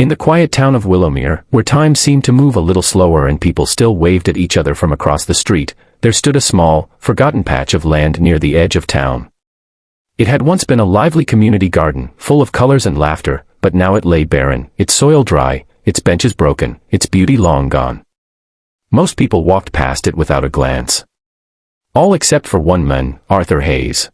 In the quiet town of Willowmere, where time seemed to move a little slower and people still waved at each other from across the street, there stood a small, forgotten patch of land near the edge of town. It had once been a lively community garden, full of colors and laughter, but now it lay barren, its soil dry, its benches broken, its beauty long gone. Most people walked past it without a glance. All except for one man, Arthur Hayes.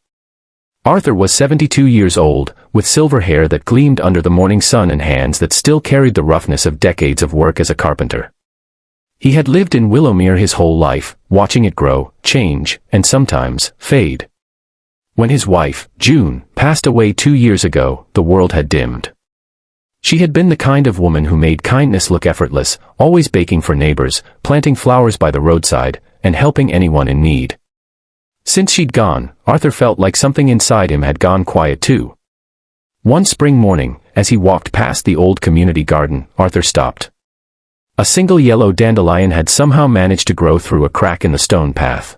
Arthur was 72 years old, with silver hair that gleamed under the morning sun and hands that still carried the roughness of decades of work as a carpenter. He had lived in Willowmere his whole life, watching it grow, change, and sometimes fade. When his wife, June, passed away 2 years ago, the world had dimmed. She had been the kind of woman who made kindness look effortless, always baking for neighbors, planting flowers by the roadside, and helping anyone in need. Since she'd gone, Arthur felt like something inside him had gone quiet too. One spring morning, as he walked past the old community garden, Arthur stopped. A single yellow dandelion had somehow managed to grow through a crack in the stone path.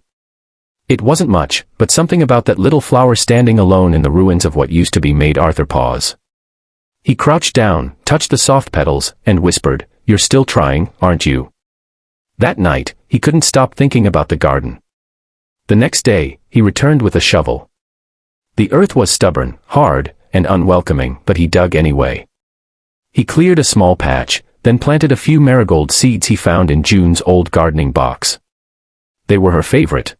It wasn't much, but something about that little flower standing alone in the ruins of what used to be made Arthur pause. He crouched down, touched the soft petals, and whispered, "You're still trying, aren't you?" That night, he couldn't stop thinking about the garden. The next day, he returned with a shovel. The earth was stubborn, hard, and unwelcoming, but he dug anyway. He cleared a small patch, then planted a few marigold seeds he found in June's old gardening box. They were her favorite.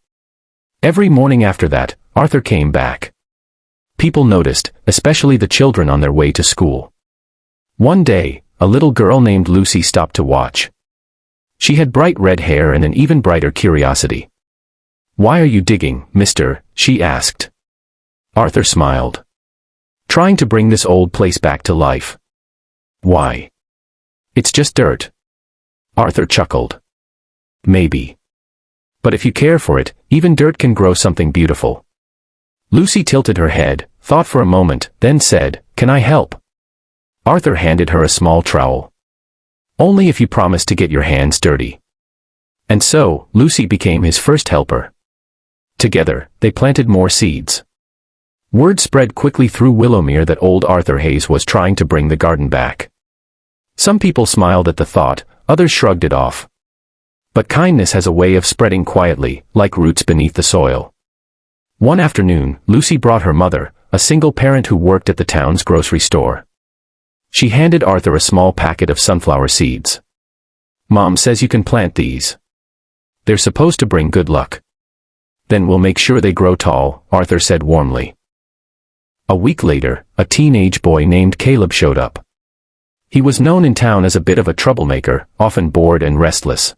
Every morning after that, Arthur came back. People noticed, especially the children on their way to school. One day, a little girl named Lucy stopped to watch. She had bright red hair and an even brighter curiosity. "Why are you digging, mister?" she asked. Arthur smiled. "Trying to bring this old place back to life." "Why?" "It's just dirt." Arthur chuckled. "Maybe. But if you care for it, even dirt can grow something beautiful." Lucy tilted her head, thought for a moment, then said, "Can I help?" Arthur handed her a small trowel. "Only if you promise to get your hands dirty." And so, Lucy became his first helper. Together, they planted more seeds. Word spread quickly through Willowmere that old Arthur Hayes was trying to bring the garden back. Some people smiled at the thought, others shrugged it off. But kindness has a way of spreading quietly, like roots beneath the soil. One afternoon, Lucy brought her mother, a single parent who worked at the town's grocery store. She handed Arthur a small packet of sunflower seeds. "Mom says you can plant these. They're supposed to bring good luck." "Then we'll make sure they grow tall," Arthur said warmly. A week later, a teenage boy named Caleb showed up. He was known in town as a bit of a troublemaker, often bored and restless.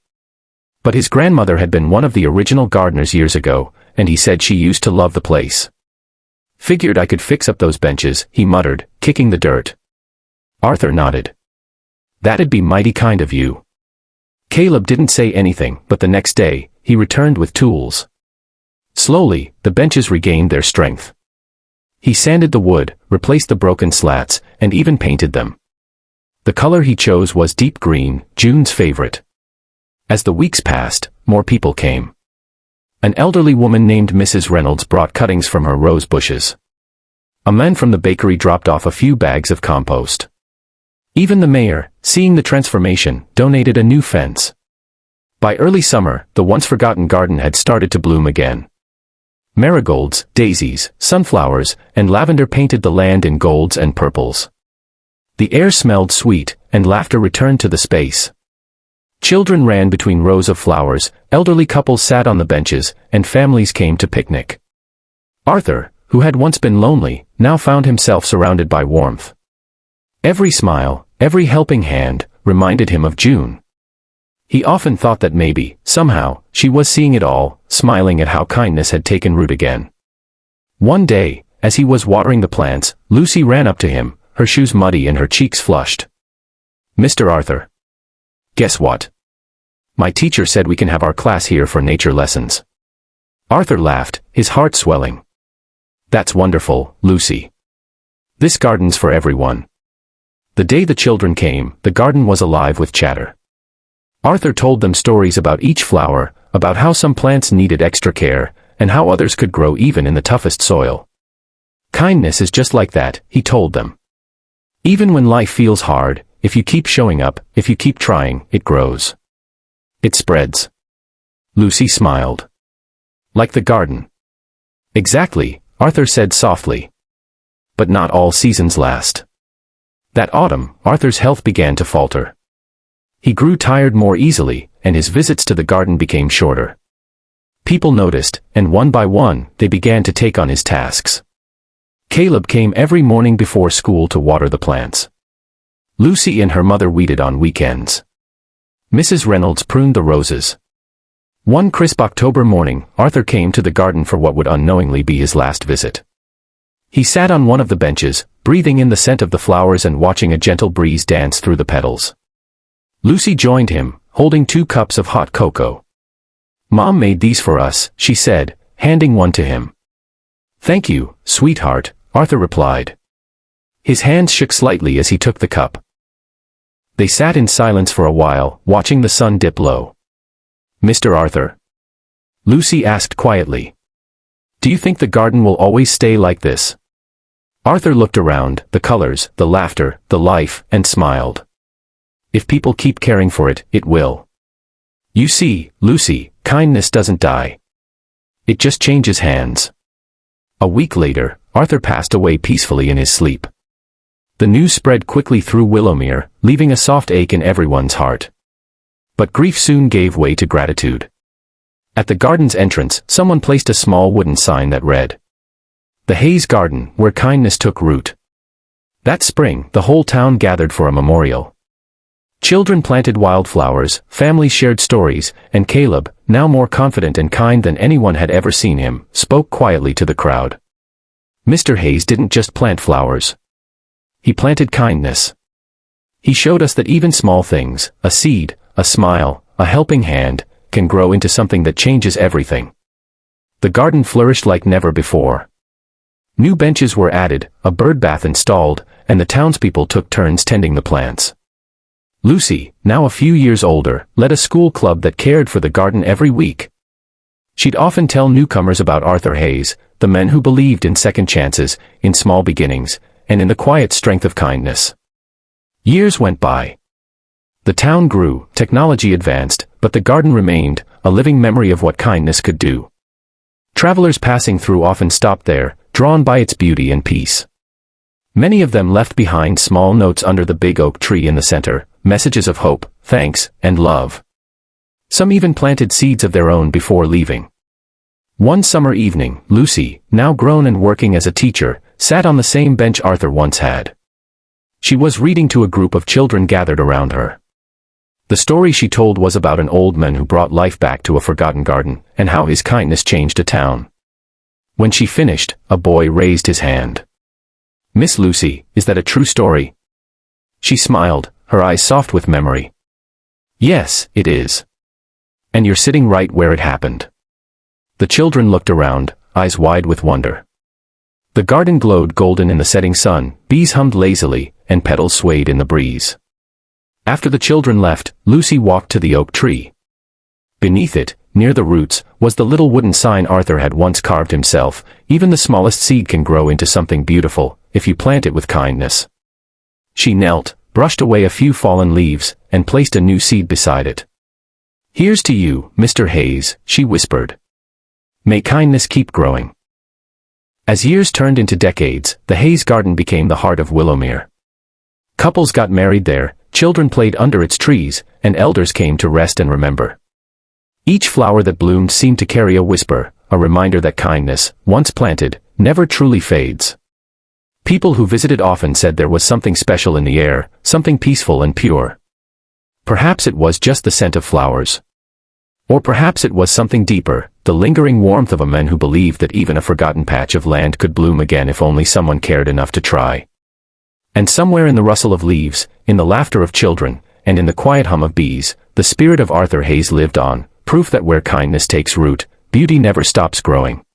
But his grandmother had been one of the original gardeners years ago, and he said she used to love the place. "Figured I could fix up those benches," he muttered, kicking the dirt. Arthur nodded. "That'd be mighty kind of you." Caleb didn't say anything, but the next day, he returned with tools. Slowly, the benches regained their strength. He sanded the wood, replaced the broken slats, and even painted them. The color he chose was deep green, June's favorite. As the weeks passed, more people came. An elderly woman named Mrs. Reynolds brought cuttings from her rose bushes. A man from the bakery dropped off a few bags of compost. Even the mayor, seeing the transformation, donated a new fence. By early summer, the once-forgotten garden had started to bloom again. Marigolds, daisies, sunflowers, and lavender painted the land in golds and purples. The air smelled sweet, and laughter returned to the space. Children ran between rows of flowers, elderly couples sat on the benches, and families came to picnic. Arthur, who had once been lonely, now found himself surrounded by warmth. Every smile, every helping hand, reminded him of June. He often thought that maybe, somehow, she was seeing it all, smiling at how kindness had taken root again. One day, as he was watering the plants, Lucy ran up to him, her shoes muddy and her cheeks flushed. "Mr. Arthur. Guess what? My teacher said we can have our class here for nature lessons." Arthur laughed, his heart swelling. "That's wonderful, Lucy. This garden's for everyone." The day the children came, the garden was alive with chatter. Arthur told them stories about each flower, about how some plants needed extra care, and how others could grow even in the toughest soil. Kindness is just like that, he told them. Even when life feels hard, if you keep showing up, if you keep trying, it grows. It spreads. Lucy smiled. Like the garden. Exactly, Arthur said softly. But not all seasons last. That autumn, Arthur's health began to falter. He grew tired more easily, and his visits to the garden became shorter. People noticed, and one by one, they began to take on his tasks. Caleb came every morning before school to water the plants. Lucy and her mother weeded on weekends. Mrs. Reynolds pruned the roses. One crisp October morning, Arthur came to the garden for what would unknowingly be his last visit. He sat on one of the benches, breathing in the scent of the flowers and watching a gentle breeze dance through the petals. Lucy joined him, holding 2 cups of hot cocoa. "Mom made these for us," she said, handing one to him. "Thank you, sweetheart," Arthur replied. His hands shook slightly as he took the cup. They sat in silence for a while, watching the sun dip low. "Mr. Arthur?" Lucy asked quietly. "Do you think the garden will always stay like this?" Arthur looked around, the colors, the laughter, the life, and smiled. "If people keep caring for it, it will. You see, Lucy, kindness doesn't die. It just changes hands." A week later, Arthur passed away peacefully in his sleep. The news spread quickly through Willowmere, leaving a soft ache in everyone's heart. But grief soon gave way to gratitude. At the garden's entrance, someone placed a small wooden sign that read, "The Hayes Garden, where kindness took root." That spring, the whole town gathered for a memorial. Children planted wildflowers, families shared stories, and Caleb, now more confident and kind than anyone had ever seen him, spoke quietly to the crowd. Mr. Hayes didn't just plant flowers. He planted kindness. He showed us that even small things, a seed, a smile, a helping hand, can grow into something that changes everything. The garden flourished like never before. New benches were added, a bird bath installed, and the townspeople took turns tending the plants. Lucy, now a few years older, led a school club that cared for the garden every week. She'd often tell newcomers about Arthur Hayes, the man who believed in second chances, in small beginnings, and in the quiet strength of kindness. Years went by. The town grew, technology advanced, but the garden remained, a living memory of what kindness could do. Travelers passing through often stopped there, drawn by its beauty and peace. Many of them left behind small notes under the big oak tree in the center, messages of hope, thanks, and love. Some even planted seeds of their own before leaving. One summer evening, Lucy, now grown and working as a teacher, sat on the same bench Arthur once had. She was reading to a group of children gathered around her. The story she told was about an old man who brought life back to a forgotten garden, and how his kindness changed a town. When she finished, a boy raised his hand. "Miss Lucy, is that a true story?" She smiled, her eyes soft with memory. "Yes, it is. And you're sitting right where it happened." The children looked around, eyes wide with wonder. The garden glowed golden in the setting sun, bees hummed lazily, and petals swayed in the breeze. After the children left, Lucy walked to the oak tree. Beneath it, near the roots, was the little wooden sign Arthur had once carved himself. "Even the smallest seed can grow into something beautiful, if you plant it with kindness." She knelt, brushed away a few fallen leaves, and placed a new seed beside it. "Here's to you, Mr. Hayes," she whispered. "May kindness keep growing." As years turned into decades, the Hayes Garden became the heart of Willowmere. Couples got married there, children played under its trees, and elders came to rest and remember. Each flower that bloomed seemed to carry a whisper, a reminder that kindness, once planted, never truly fades. People who visited often said there was something special in the air, something peaceful and pure. Perhaps it was just the scent of flowers. Or perhaps it was something deeper, the lingering warmth of a man who believed that even a forgotten patch of land could bloom again if only someone cared enough to try. And somewhere in the rustle of leaves, in the laughter of children, and in the quiet hum of bees, the spirit of Arthur Hayes lived on, proof that where kindness takes root, beauty never stops growing.